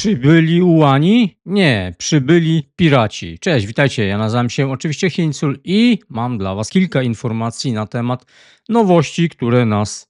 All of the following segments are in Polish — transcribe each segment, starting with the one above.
Przybyli ułani? Nie, przybyli piraci. Cześć, witajcie. Ja nazywam się oczywiście Hieńcul i mam dla Was kilka informacji na temat nowości, które nas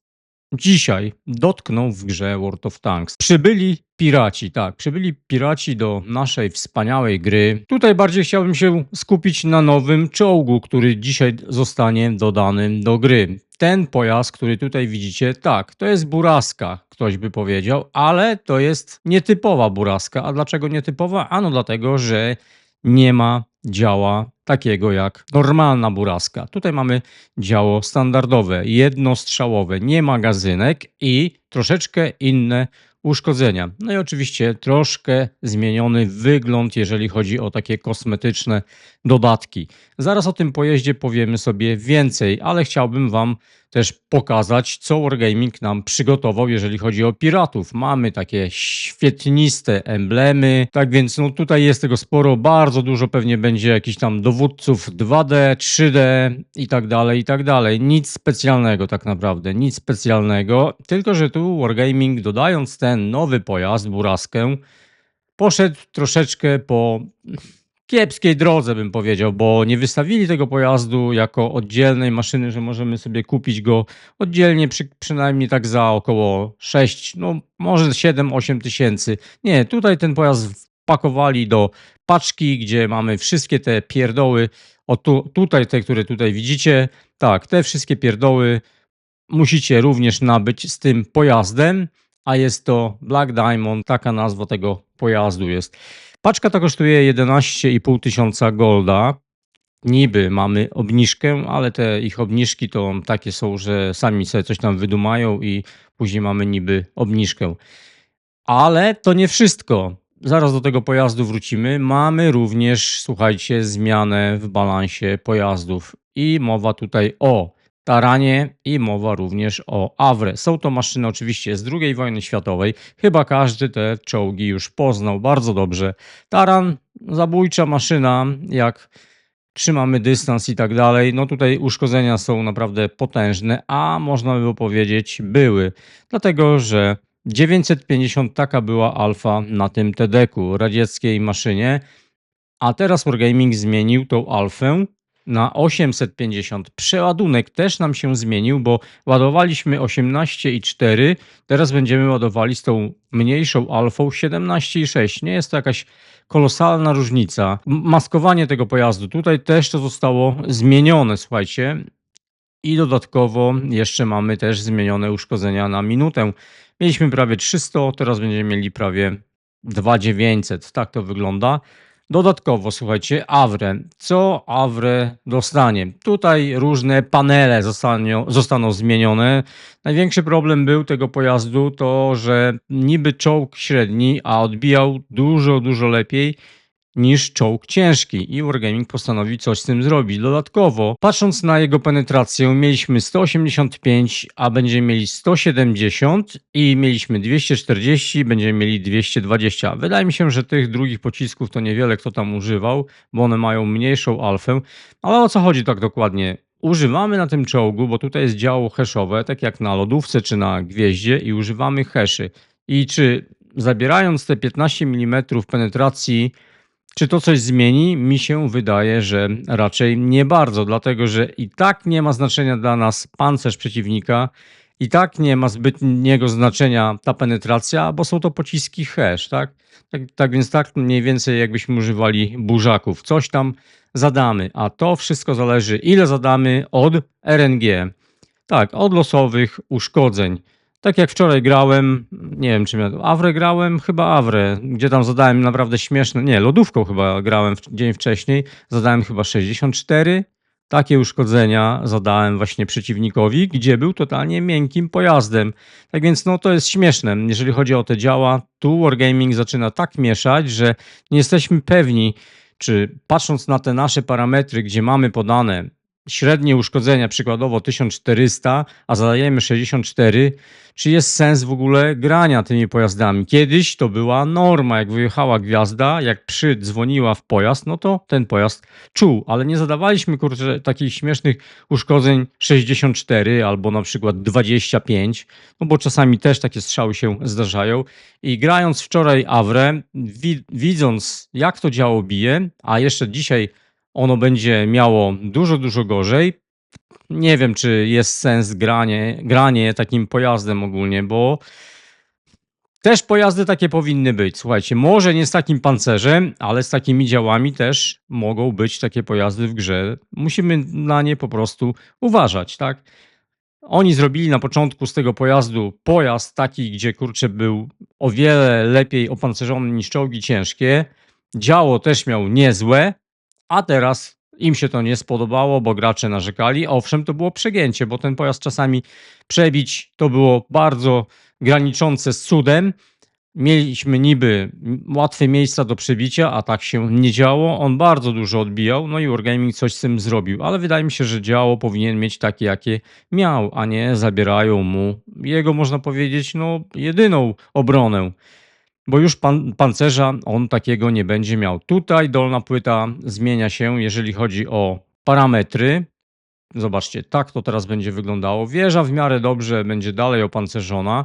dzisiaj dotkną w grze World of Tanks. Przybyli piraci, tak, przybyli piraci do naszej wspaniałej gry. Tutaj bardziej chciałbym się skupić na nowym czołgu, który dzisiaj zostanie dodany do gry. Ten pojazd, który tutaj widzicie, tak, to jest buraska, ktoś by powiedział, ale to jest nietypowa buraska. A dlaczego nietypowa? Ano dlatego, że nie ma działa takiego jak normalna buraska. Tutaj mamy działo standardowe, jednostrzałowe, nie magazynek i troszeczkę inne uszkodzenia. No i oczywiście troszkę zmieniony wygląd, jeżeli chodzi o takie kosmetyczne dodatki. Zaraz o tym pojeździe powiemy sobie więcej, ale chciałbym Wam też pokazać, co Wargaming nam przygotował, jeżeli chodzi o piratów. Mamy takie świetliste emblemy, tak więc no tutaj jest tego sporo, bardzo dużo pewnie będzie jakichś tam dowódców 2D, 3D i tak dalej, i tak dalej. Nic specjalnego tak naprawdę, nic specjalnego, tylko że tu Wargaming, dodając ten nowy pojazd, buraskę, poszedł troszeczkę po kiepskiej drodze, bym powiedział, bo nie wystawili tego pojazdu jako oddzielnej maszyny, że możemy sobie kupić go oddzielnie, przynajmniej tak za około 6, no może 7-8 tysięcy. Nie, tutaj ten pojazd wpakowali do paczki, gdzie mamy wszystkie te pierdoły. O tutaj, te, które tutaj widzicie, tak, te wszystkie pierdoły musicie również nabyć z tym pojazdem, a jest to Black Diamond, taka nazwa tego pojazdu jest. Paczka ta kosztuje 11,5 tysiąca golda. Niby mamy obniżkę, ale te ich obniżki to takie są, że sami sobie coś tam wydumają i później mamy niby obniżkę. Ale to nie wszystko. Zaraz do tego pojazdu wrócimy. Mamy również, słuchajcie, zmianę w balansie pojazdów i mowa tutaj o Taranie i mowa również o Avre. Są to maszyny oczywiście z II wojny światowej. Chyba każdy te czołgi już poznał bardzo dobrze. Taran, zabójcza maszyna, jak trzymamy dystans i tak dalej. No tutaj uszkodzenia są naprawdę potężne, a można by powiedzieć były. Dlatego, że 950 taka była alfa na tym TD-ku, radzieckiej maszynie, a teraz Wargaming zmienił tą alfę na 850. Przeładunek też nam się zmienił, bo ładowaliśmy 18,4, teraz będziemy ładowali z tą mniejszą alfą 17,6. Nie jest to jakaś kolosalna różnica. Maskowanie tego pojazdu, tutaj też to zostało zmienione, słuchajcie. I dodatkowo jeszcze mamy też zmienione uszkodzenia na minutę. Mieliśmy prawie 300, teraz będziemy mieli prawie 2900. Tak to wygląda. Dodatkowo, słuchajcie, Avre. Co Avre dostanie? Tutaj różne panele zostaną zmienione. Największy problem był tego pojazdu to, że niby czołg średni, a odbijał dużo, dużo lepiej niż czołg ciężki i Wargaming postanowił coś z tym zrobić. Dodatkowo, patrząc na jego penetrację, mieliśmy 185, a będziemy mieli 170 i mieliśmy 240, będziemy mieli 220. Wydaje mi się, że tych drugich pocisków to niewiele kto tam używał, bo one mają mniejszą alfę. Ale o co chodzi tak dokładnie? Używamy na tym czołgu, bo tutaj jest działo hashowe, tak jak na lodówce czy na gwieździe i używamy haszy. I czy zabierając te 15 mm penetracji, czy to coś zmieni? Mi się wydaje, że raczej nie bardzo, dlatego że i tak nie ma znaczenia dla nas pancerz przeciwnika, i tak nie ma zbytniego znaczenia ta penetracja, bo są to pociski hash, tak? Tak więc tak mniej więcej jakbyśmy używali burzaków. Coś tam zadamy, a to wszystko zależy ile zadamy od RNG. Tak, od losowych uszkodzeń. Tak jak wczoraj grałem, nie wiem czym ja Avre grałem, chyba Avre, gdzie tam zadałem naprawdę śmieszne, nie, lodówką chyba grałem dzień wcześniej, zadałem chyba 64. Takie uszkodzenia zadałem właśnie przeciwnikowi, gdzie był totalnie miękkim pojazdem. Tak więc no to jest śmieszne. Jeżeli chodzi o te działa, tu Wargaming zaczyna tak mieszać, że nie jesteśmy pewni, czy patrząc na te nasze parametry, gdzie mamy podane średnie uszkodzenia, przykładowo 1400, a zadajemy 64, czy jest sens w ogóle grania tymi pojazdami? Kiedyś to była norma, jak wyjechała gwiazda, jak przydzwoniła w pojazd, no to ten pojazd czuł, ale nie zadawaliśmy kurczę takich śmiesznych uszkodzeń 64 albo na przykład 25, no bo czasami też takie strzały się zdarzają. I grając wczoraj Awrę, widząc jak to działo bije, a jeszcze dzisiaj ono będzie miało dużo, dużo gorzej. Nie wiem, czy jest sens granie takim pojazdem ogólnie, bo też pojazdy takie powinny być. Słuchajcie, może nie z takim pancerzem, ale z takimi działami też mogą być takie pojazdy w grze. Musimy na nie po prostu uważać, tak? Oni zrobili na początku z tego pojazdu pojazd taki, gdzie kurczę był o wiele lepiej opancerzony niż czołgi ciężkie. Działo też miał niezłe, a teraz im się to nie spodobało, bo gracze narzekali. Owszem, to było przegięcie, bo ten pojazd czasami przebić to było bardzo graniczące z cudem. Mieliśmy niby łatwe miejsca do przebicia, a tak się nie działo. On bardzo dużo odbijał, no i Wargaming coś z tym zrobił, ale wydaje mi się, że działo powinien mieć takie, jakie miał, a nie zabierają mu jego, można powiedzieć, no jedyną obronę. Bo już pancerza on takiego nie będzie miał. Tutaj dolna płyta zmienia się, jeżeli chodzi o parametry. Zobaczcie, tak to teraz będzie wyglądało. Wieża w miarę dobrze będzie dalej opancerzona.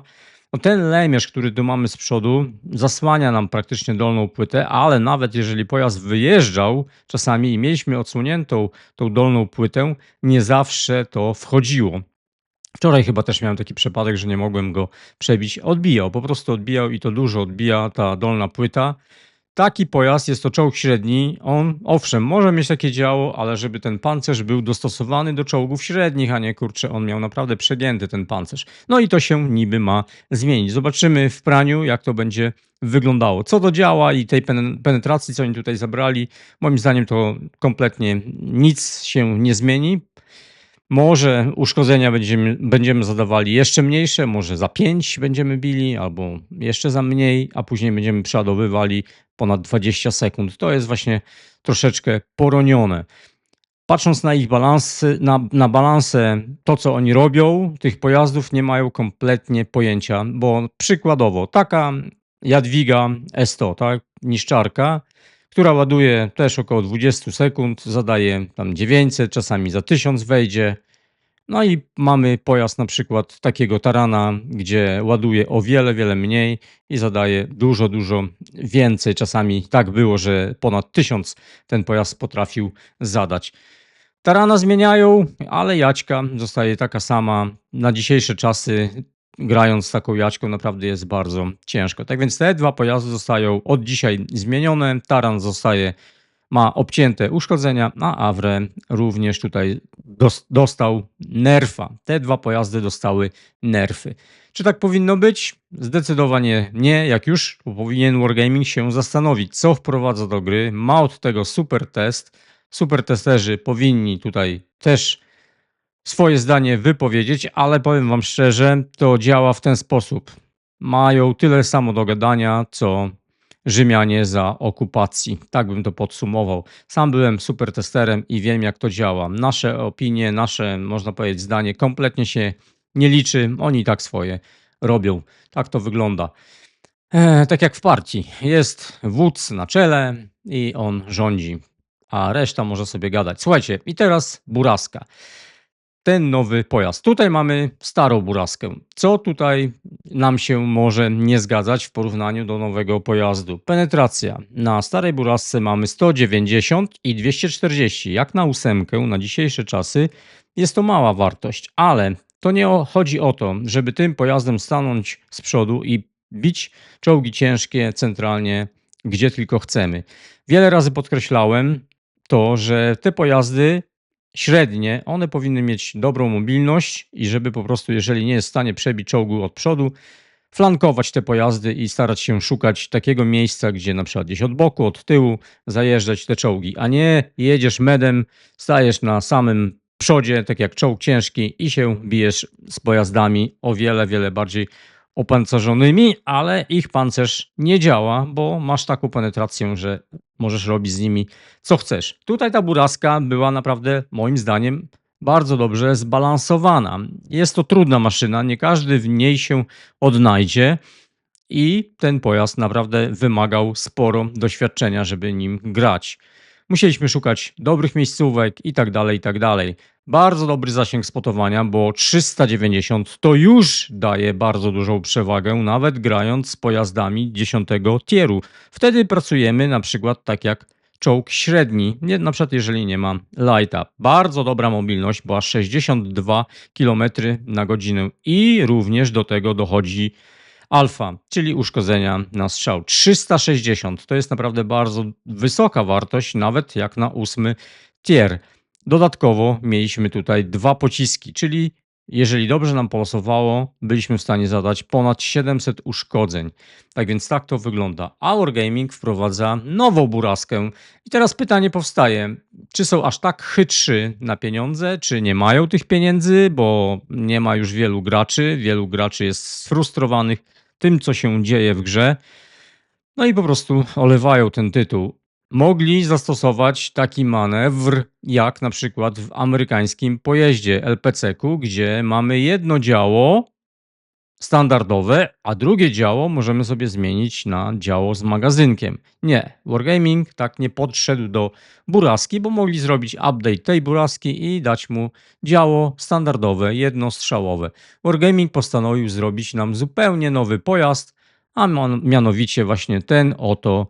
No ten lemierz, który tu mamy z przodu, zasłania nam praktycznie dolną płytę, ale nawet jeżeli pojazd wyjeżdżał czasami i mieliśmy odsłoniętą tą dolną płytę, nie zawsze to wchodziło. Wczoraj chyba też miałem taki przypadek, że nie mogłem go przebić. Odbijał, po prostu odbijał i to dużo odbija ta dolna płyta. Taki pojazd, jest to czołg średni. On, owszem, może mieć takie działo, ale żeby ten pancerz był dostosowany do czołgów średnich, a nie kurczę, on miał naprawdę przegięty ten pancerz. No i to się niby ma zmienić. Zobaczymy w praniu, jak to będzie wyglądało. Co do działa i tej penetracji, co oni tutaj zabrali, moim zdaniem to kompletnie nic się nie zmieni. Może uszkodzenia będziemy zadawali jeszcze mniejsze, może za 5 będziemy bili, albo jeszcze za mniej, a później będziemy przeładowywali ponad 20 sekund. To jest właśnie troszeczkę poronione. Patrząc na ich balansy, na balanse, to co oni robią, tych pojazdów nie mają kompletnie pojęcia, bo przykładowo taka Jadwiga S100, tak, niszczarka, która ładuje też około 20 sekund, zadaje tam 900, czasami za 1000 wejdzie. No i mamy pojazd na przykład takiego tarana, gdzie ładuje o wiele, wiele mniej i zadaje dużo, dużo więcej. Czasami tak było, że ponad 1000 ten pojazd potrafił zadać. Tarana zmieniają, ale jaćka zostaje taka sama. Na dzisiejsze czasy grając taką jaćką naprawdę jest bardzo ciężko. Tak więc te dwa pojazdy zostają od dzisiaj zmienione. Taran ma obcięte uszkodzenia, a Avre również tutaj dostał nerfa. Te dwa pojazdy dostały nerfy. Czy tak powinno być? Zdecydowanie nie. Jak już, to powinien Wargaming się zastanowić, co wprowadza do gry. Ma od tego super test. Super testerzy powinni tutaj też swoje zdanie wypowiedzieć, ale powiem wam szczerze, to działa w ten sposób. Mają tyle samo do gadania, co Rzymianie za okupacji. Tak bym to podsumował. Sam byłem super testerem i wiem, jak to działa. Nasze opinie, nasze, można powiedzieć, zdanie kompletnie się nie liczy. Oni i tak swoje robią. Tak to wygląda. Tak jak w partii. Jest wódz na czele i on rządzi, a reszta może sobie gadać. Słuchajcie, i teraz Buraska. Ten nowy pojazd. Tutaj mamy starą Buraskę. Co tutaj nam się może nie zgadzać w porównaniu do nowego pojazdu? Penetracja. Na starej Burasce mamy 190 i 240. Jak na ósemkę, na dzisiejsze czasy jest to mała wartość, ale to nie chodzi o to, żeby tym pojazdem stanąć z przodu i bić czołgi ciężkie centralnie, gdzie tylko chcemy. Wiele razy podkreślałem to, że te pojazdy średnie, one powinny mieć dobrą mobilność i żeby po prostu, jeżeli nie jest w stanie przebić czołgu od przodu, flankować te pojazdy i starać się szukać takiego miejsca, gdzie na przykład gdzieś od boku, od tyłu zajeżdżać te czołgi, a nie jedziesz medem, stajesz na samym przodzie, tak jak czołg ciężki i się bijesz z pojazdami o wiele, wiele bardziej opancerzonymi, ale ich pancerz nie działa, bo masz taką penetrację, że możesz robić z nimi co chcesz. Tutaj ta Buraska była naprawdę moim zdaniem bardzo dobrze zbalansowana. Jest to trudna maszyna, nie każdy w niej się odnajdzie i ten pojazd naprawdę wymagał sporo doświadczenia, żeby nim grać. Musieliśmy szukać dobrych miejscówek i tak dalej, i tak dalej. Bardzo dobry zasięg spotowania, bo 390 to już daje bardzo dużą przewagę, nawet grając z pojazdami 10 tieru. Wtedy pracujemy na przykład tak jak czołg średni, nie, na przykład jeżeli nie ma lighta. Bardzo dobra mobilność, bo aż 62 kilometry na godzinę i również do tego dochodzi alfa, czyli uszkodzenia na strzał. 360 to jest naprawdę bardzo wysoka wartość, nawet jak na 8 tier. Dodatkowo mieliśmy tutaj dwa pociski, czyli jeżeli dobrze nam polosowało, byliśmy w stanie zadać ponad 700 uszkodzeń. Tak więc tak to wygląda. A Wargaming wprowadza nową buraskę. I teraz pytanie powstaje, czy są aż tak chytrzy na pieniądze, czy nie mają tych pieniędzy, bo nie ma już wielu graczy. Wielu graczy jest sfrustrowanych tym, co się dzieje w grze. No i po prostu olewają ten tytuł. Mogli zastosować taki manewr, jak na przykład w amerykańskim pojeździe LPC-ku, gdzie mamy jedno działo standardowe, a drugie działo możemy sobie zmienić na działo z magazynkiem. Nie, Wargaming tak nie podszedł do buraski, bo mogli zrobić update tej buraski i dać mu działo standardowe, jednostrzałowe. Wargaming postanowił zrobić nam zupełnie nowy pojazd, a mianowicie właśnie ten oto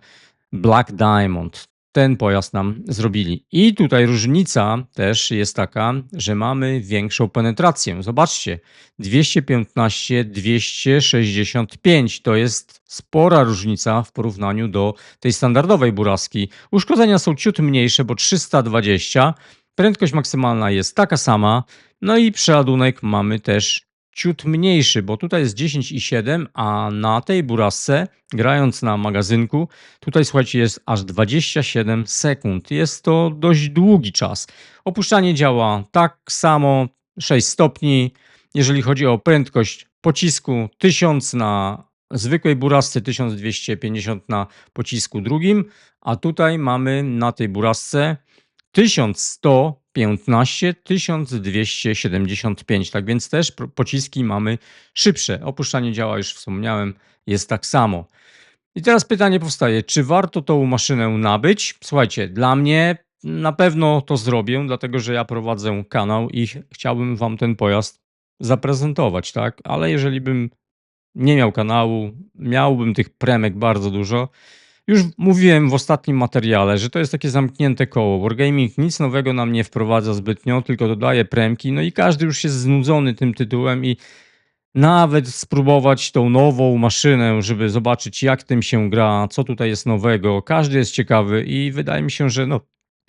Black Diamond. Ten pojazd nam zrobili. I tutaj różnica też jest taka, że mamy większą penetrację. Zobaczcie, 215, 265 to jest spora różnica w porównaniu do tej standardowej buraski. Uszkodzenia są ciut mniejsze, bo 320, prędkość maksymalna jest taka sama, no i przeładunek mamy też ciut mniejszy, bo tutaj jest 10,7, a na tej burasce, grając na magazynku, tutaj słuchajcie, jest aż 27 sekund. Jest to dość długi czas. Opuszczanie działa tak samo, 6 stopni. Jeżeli chodzi o prędkość pocisku, 1000 na zwykłej burasce, 1250 na pocisku drugim, a tutaj mamy na tej burasce 1115, 1275. Tak więc też pociski mamy szybsze. Opuszczanie działa, już wspomniałem, jest tak samo. I teraz pytanie powstaje, czy warto tą maszynę nabyć? Słuchajcie, dla mnie na pewno to zrobię, dlatego że ja prowadzę kanał i chciałbym wam ten pojazd zaprezentować, tak? Ale jeżeli bym nie miał kanału, miałbym tych premek bardzo dużo. Już mówiłem w ostatnim materiale, że to jest takie zamknięte koło. Wargaming nic nowego nam nie wprowadza zbytnio, tylko dodaje premki, no i każdy już jest znudzony tym tytułem i nawet spróbować tą nową maszynę, żeby zobaczyć, jak tym się gra, co tutaj jest nowego. Każdy jest ciekawy i wydaje mi się, że no,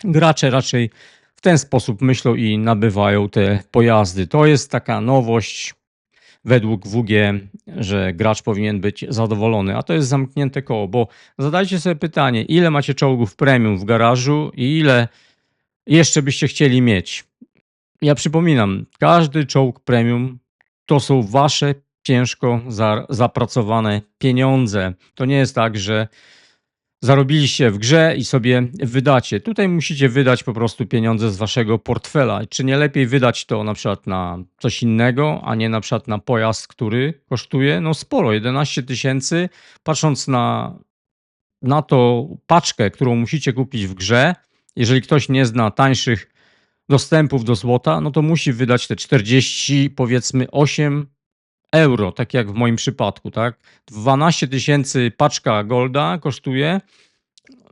gracze raczej w ten sposób myślą i nabywają te pojazdy. To jest taka nowość według WG, że gracz powinien być zadowolony, a to jest zamknięte koło, bo zadajcie sobie pytanie, ile macie czołgów premium w garażu i ile jeszcze byście chcieli mieć. Ja przypominam, każdy czołg premium to są wasze ciężko zapracowane pieniądze. To nie jest tak, że zarobiliście w grze i sobie wydacie. Tutaj musicie wydać po prostu pieniądze z waszego portfela. Czy nie lepiej wydać to na przykład na coś innego, a nie na przykład na pojazd, który kosztuje no sporo, 11 tysięcy, patrząc na tą paczkę, którą musicie kupić w grze. Jeżeli ktoś nie zna tańszych dostępów do złota, no to musi wydać te 40, powiedzmy 8 euro, tak jak w moim przypadku, tak? 12 tysięcy paczka golda kosztuje,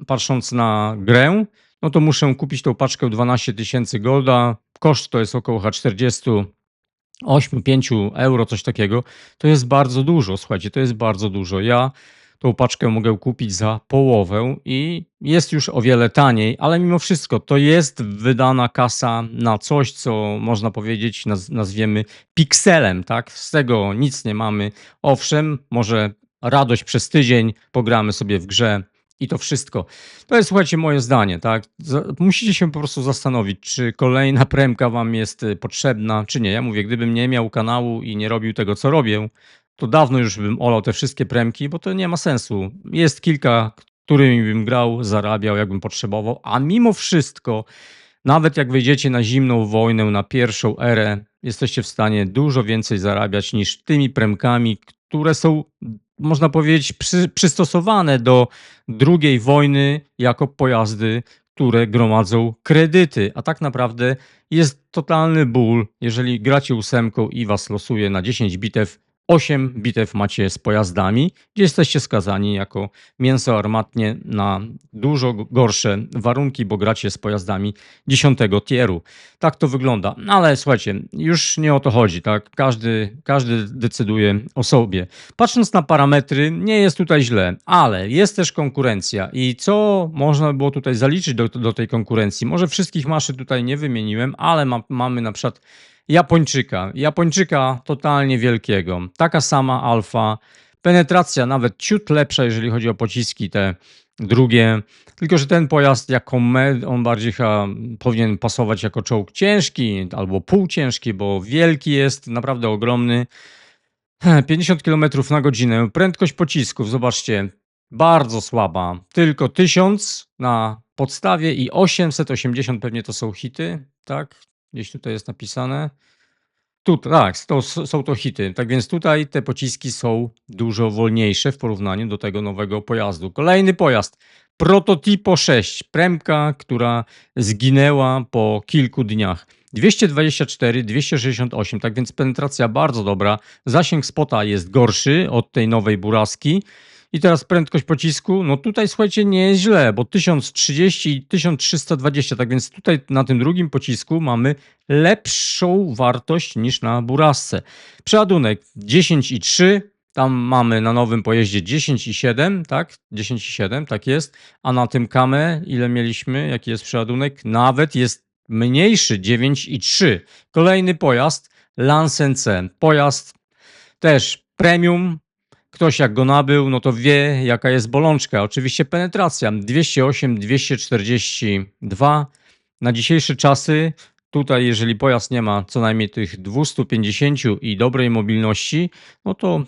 patrząc na grę, no to muszę kupić tą paczkę 12 tysięcy golda. Koszt to jest około 48, 5 euro, coś takiego. To jest bardzo dużo, słuchajcie, to jest bardzo dużo. Ja tą paczkę mogę kupić za połowę i jest już o wiele taniej, ale mimo wszystko to jest wydana kasa na coś, co można powiedzieć, nazwiemy pikselem, tak? Z tego nic nie mamy. Owszem, może radość przez tydzień, pogramy sobie w grze i to wszystko. To jest, słuchajcie, moje zdanie, tak? Musicie się po prostu zastanowić, czy kolejna premka wam jest potrzebna, czy nie. Ja mówię, gdybym nie miał kanału i nie robił tego, co robię, to dawno już bym olał te wszystkie premki, bo to nie ma sensu. Jest kilka, którymi bym grał, zarabiał, jakbym potrzebował, a mimo wszystko Nawet jak wejdziecie na zimną wojnę, na pierwszą erę, jesteście w stanie dużo więcej zarabiać niż tymi premkami, które są, można powiedzieć, przystosowane do drugiej wojny jako pojazdy, które gromadzą kredyty. A tak naprawdę jest totalny ból, jeżeli gracie 8 i was losuje na 10 bitew, 8 bitew macie z pojazdami, gdzie jesteście skazani jako mięso armatnie na dużo gorsze warunki, bo gracie z pojazdami 10 tieru. Tak to wygląda. Ale słuchajcie, już nie o to chodzi, tak? Każdy decyduje o sobie. Patrząc na parametry, nie jest tutaj źle, ale jest też konkurencja. I co można było tutaj zaliczyć do tej konkurencji? Może wszystkich maszyn tutaj nie wymieniłem, ale mamy na przykład Japończyka totalnie wielkiego. Taka sama alfa. Penetracja nawet ciut lepsza, jeżeli chodzi o pociski te drugie. Tylko że ten pojazd jako on bardziej chyba powinien pasować jako czołg ciężki albo półciężki, bo wielki jest, naprawdę ogromny. 50 km/h. Prędkość pocisków, zobaczcie, bardzo słaba. Tylko 1000 na podstawie i 880 pewnie to są hity, tak? Gdzieś tutaj jest napisane. Tu tak, są to hity. Tak więc tutaj te pociski są dużo wolniejsze w porównaniu do tego nowego pojazdu. Kolejny pojazd. Prototipo 6. Premka, która zginęła po kilku dniach. 224, 268, tak więc penetracja bardzo dobra. Zasięg spota jest gorszy od tej nowej Buraski. I teraz prędkość pocisku, no tutaj słuchajcie, nie jest źle, bo 1030 i 1320, tak więc tutaj na tym drugim pocisku mamy lepszą wartość niż na Burasce. Przeładunek 10,3, tam mamy na nowym pojeździe 10,7, tak? 10,7, tak jest. A na tym Kame ile mieliśmy? Jaki jest przeładunek? Nawet jest mniejszy, 9,3. Kolejny pojazd, Lancence. Pojazd też premium. Ktoś jak go nabył, no to wie jaka jest bolączka. Oczywiście penetracja 208, 242. Na dzisiejsze czasy tutaj jeżeli pojazd nie ma co najmniej tych 250 i dobrej mobilności, no to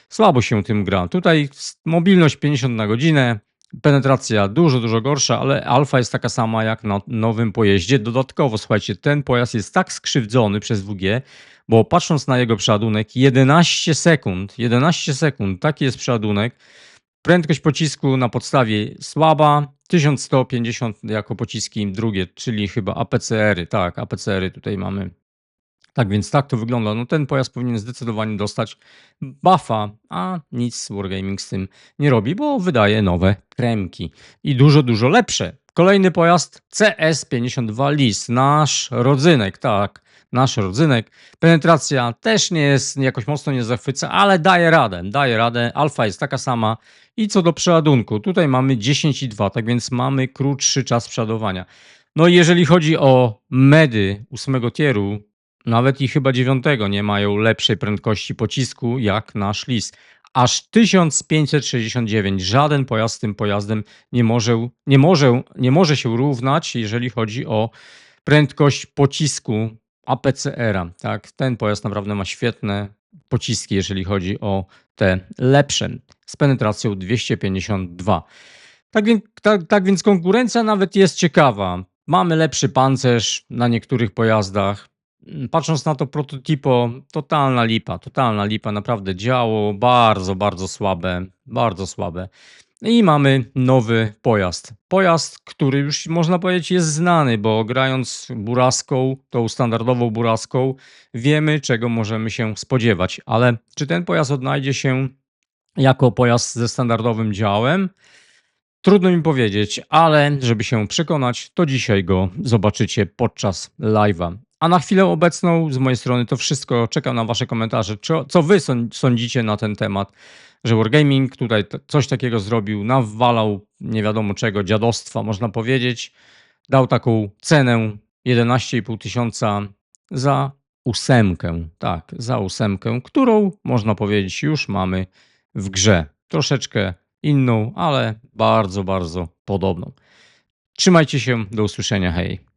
słabo się tym gra. Tutaj mobilność 50 na godzinę, penetracja dużo gorsza, ale alfa jest taka sama jak na nowym pojeździe. Dodatkowo, słuchajcie, ten pojazd jest tak skrzywdzony przez WG, bo patrząc na jego przeładunek, 11 sekund, taki jest przeładunek. Prędkość pocisku na podstawie słaba, 1150 jako pociski drugie, czyli chyba APCR-y. Tak, APCR-y tutaj mamy. Tak więc tak to wygląda. No ten pojazd powinien zdecydowanie dostać buffa, a nic Wargaming z tym nie robi, bo wydaje nowe kremki i dużo lepsze. Kolejny pojazd CS52 LIS, nasz rodzynek, tak, nasz rodzynek. Penetracja też nie jest, jakoś mocno nie zachwyca, ale daje radę. Alfa jest taka sama. I co do przeładunku, tutaj mamy 10,2, tak więc mamy krótszy czas przeładowania. No i jeżeli chodzi o medy 8 tieru, nawet i chyba 9 nie mają lepszej prędkości pocisku jak nasz LIS. Aż 1569. Żaden pojazd z tym pojazdem nie może się równać, jeżeli chodzi o prędkość pocisku APCR-a. Tak? Ten pojazd naprawdę ma świetne pociski, jeżeli chodzi o te lepsze, z penetracją 252. Tak więc konkurencja nawet jest ciekawa. Mamy lepszy pancerz na niektórych pojazdach. Patrząc na to prototipo, totalna lipa, naprawdę działo bardzo słabe, bardzo słabe. I mamy nowy pojazd. Pojazd, który już można powiedzieć jest znany, bo grając Buraską, tą standardową Buraską, wiemy czego możemy się spodziewać. Ale czy ten pojazd odnajdzie się jako pojazd ze standardowym działem? Trudno mi powiedzieć, ale żeby się przekonać, to dzisiaj go zobaczycie podczas live'a. A na chwilę obecną z mojej strony to wszystko. Czekam na wasze komentarze. Co wy sądzicie na ten temat, że Wargaming tutaj coś takiego zrobił, nawalał nie wiadomo czego, dziadostwa można powiedzieć. Dał taką cenę 11,5 tysiąca za 8. Tak, za 8, którą można powiedzieć już mamy w grze. Troszeczkę inną, ale bardzo podobną. Trzymajcie się, do usłyszenia, hej.